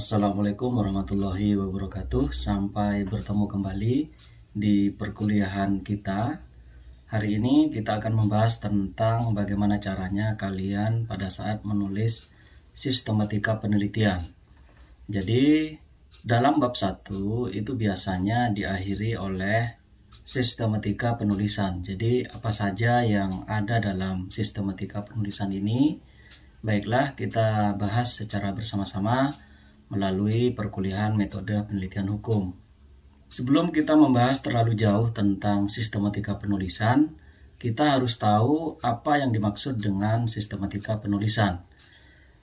Assalamualaikum warahmatullahi wabarakatuh. Sampai bertemu kembali di perkuliahan kita. Hari ini kita akan membahas tentang bagaimana caranya kalian pada saat menulis sistematika penelitian. Jadi dalam bab 1 itu biasanya diakhiri oleh sistematika penulisan. Jadi apa saja yang ada dalam sistematika penulisan ini, baiklah kita bahas secara bersama-sama melalui perkuliahan metode penelitian hukum. Sebelum kita membahas terlalu jauh tentang sistematika penulisan, kita harus tahu apa yang dimaksud dengan sistematika penulisan.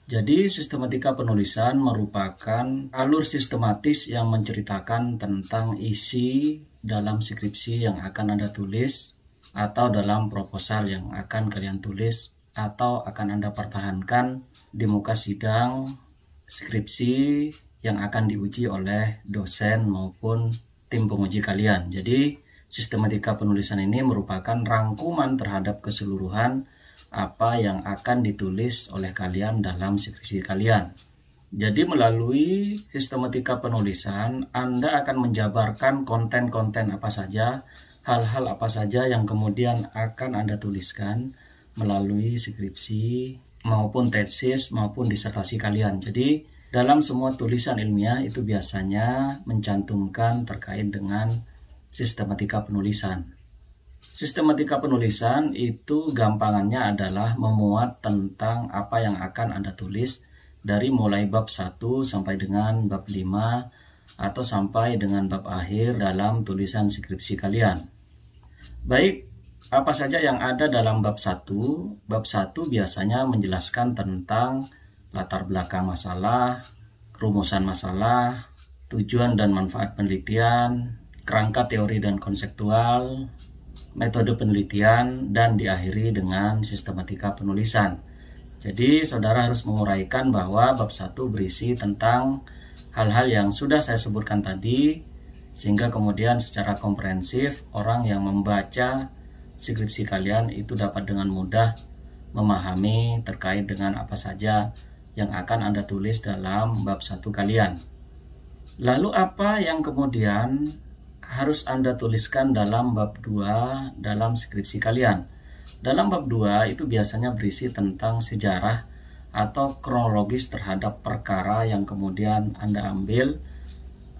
Jadi sistematika penulisan merupakan alur sistematis yang menceritakan tentang isi dalam skripsi yang akan Anda tulis, atau dalam proposal yang akan kalian tulis, atau akan Anda pertahankan di muka sidang skripsi yang akan diuji oleh dosen maupun tim penguji kalian. Jadi sistematika penulisan ini merupakan rangkuman terhadap keseluruhan apa yang akan ditulis oleh kalian dalam skripsi kalian. Jadi melalui sistematika penulisan Anda akan menjabarkan konten-konten apa saja, hal-hal apa saja yang kemudian akan Anda tuliskan melalui skripsi maupun tesis maupun disertasi kalian. Jadi dalam semua tulisan ilmiah itu biasanya mencantumkan terkait dengan sistematika penulisan. Sistematika penulisan itu gampangannya adalah memuat tentang apa yang akan Anda tulis dari mulai bab 1 sampai dengan bab 5 atau sampai dengan bab akhir dalam tulisan skripsi kalian. Baik, apa saja yang ada dalam bab 1? Bab 1 biasanya menjelaskan tentang latar belakang masalah, rumusan masalah, tujuan dan manfaat penelitian, kerangka teori dan konseptual, metode penelitian, dan diakhiri dengan sistematika penulisan. Jadi saudara harus menguraikan bahwa bab 1 berisi tentang hal-hal yang sudah saya sebutkan tadi, sehingga kemudian secara komprehensif orang yang membaca skripsi kalian itu dapat dengan mudah memahami terkait dengan apa saja yang akan Anda tulis dalam bab 1 kalian. Lalu apa yang kemudian harus Anda tuliskan dalam bab 2 dalam skripsi kalian? Dalam bab 2 itu biasanya berisi tentang sejarah atau kronologis terhadap perkara yang kemudian Anda ambil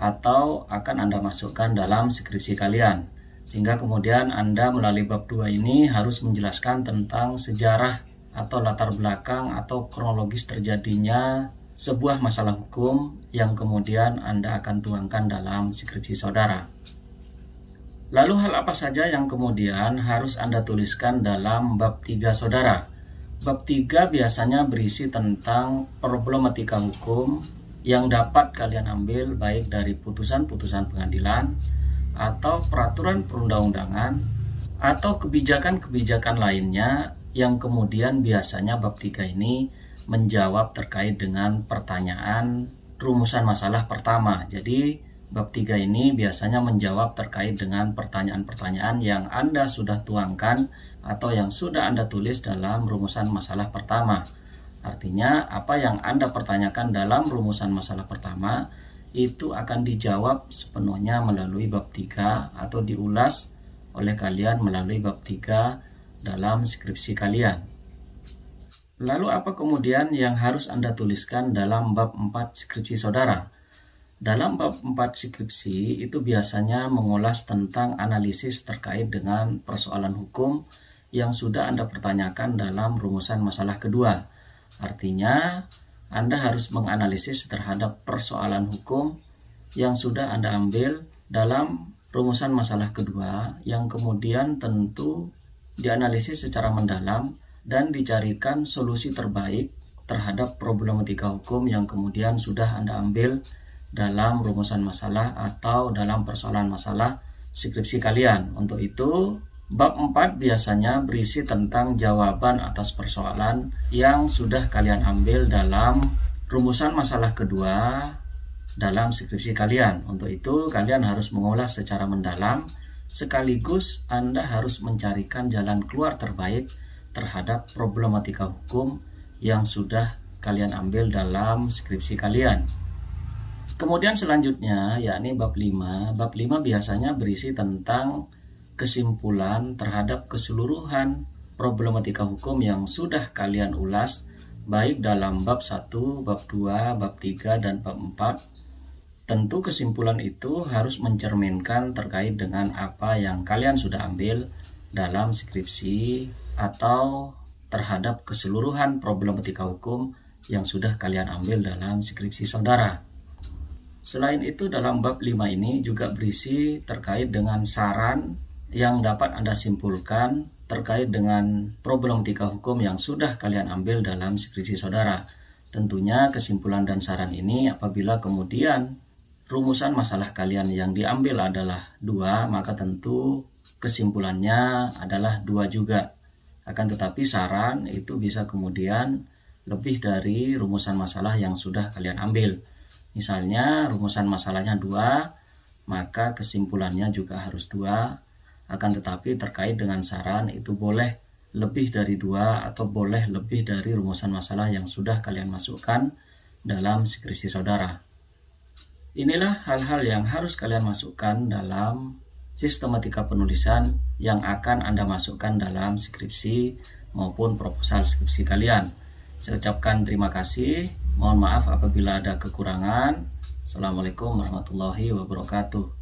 atau akan Anda masukkan dalam skripsi kalian. Sehingga kemudian Anda melalui bab 2 ini harus menjelaskan tentang sejarah atau latar belakang atau kronologis terjadinya sebuah masalah hukum yang kemudian Anda akan tuangkan dalam skripsi saudara. Lalu hal apa saja yang kemudian harus Anda tuliskan dalam bab 3 saudara? Bab 3 biasanya berisi tentang problematika hukum yang dapat kalian ambil baik dari putusan-putusan pengadilan atau peraturan perundang-undangan atau kebijakan-kebijakan lainnya yang kemudian biasanya bab 3 ini menjawab terkait dengan pertanyaan rumusan masalah pertama. Jadi bab 3 ini biasanya menjawab terkait dengan pertanyaan-pertanyaan yang Anda sudah tuangkan atau yang sudah Anda tulis dalam rumusan masalah pertama. Artinya apa yang Anda pertanyakan dalam rumusan masalah pertama itu akan dijawab sepenuhnya melalui bab 3 atau diulas oleh kalian melalui bab 3 dalam skripsi kalian. Lalu apa kemudian yang harus Anda tuliskan dalam bab 4 skripsi saudara? Dalam bab 4 skripsi itu biasanya mengulas tentang analisis terkait dengan persoalan hukum yang sudah Anda pertanyakan dalam rumusan masalah kedua. Artinya Anda harus menganalisis terhadap persoalan hukum yang sudah Anda ambil dalam rumusan masalah kedua yang kemudian tentu dianalisis secara mendalam dan dicarikan solusi terbaik terhadap problematika hukum yang kemudian sudah Anda ambil dalam rumusan masalah atau dalam persoalan masalah skripsi kalian. Untuk itu, bab 4 biasanya berisi tentang jawaban atas persoalan yang sudah kalian ambil dalam rumusan masalah kedua dalam skripsi kalian. Untuk itu, kalian harus mengulas secara mendalam sekaligus Anda harus mencarikan jalan keluar terbaik terhadap problematika hukum yang sudah kalian ambil dalam skripsi kalian. Kemudian selanjutnya yakni bab 5. Bab 5 biasanya berisi tentang kesimpulan terhadap keseluruhan problematika hukum yang sudah kalian ulas baik dalam bab 1, bab 2, bab 3, dan bab 4. Tentu kesimpulan itu harus mencerminkan terkait dengan apa yang kalian sudah ambil dalam skripsi atau terhadap keseluruhan problematika hukum yang sudah kalian ambil dalam skripsi saudara. Selain itu, dalam bab 5 ini juga berisi terkait dengan saran yang dapat Anda simpulkan terkait dengan problematika hukum yang sudah kalian ambil dalam skripsi saudara. Tentunya kesimpulan dan saran ini apabila kemudian rumusan masalah kalian yang diambil adalah 2, maka tentu kesimpulannya adalah 2 juga. Akan tetapi saran itu bisa kemudian lebih dari rumusan masalah yang sudah kalian ambil. Misalnya rumusan masalahnya 2, maka kesimpulannya juga harus 2. Akan tetapi terkait dengan saran itu boleh lebih dari 2 atau boleh lebih dari rumusan masalah yang sudah kalian masukkan dalam skripsi saudara. Inilah hal-hal yang harus kalian masukkan dalam sistematika penulisan yang akan Anda masukkan dalam skripsi maupun proposal skripsi kalian. Saya ucapkan terima kasih. Mohon maaf apabila ada kekurangan. Assalamualaikum warahmatullahi wabarakatuh.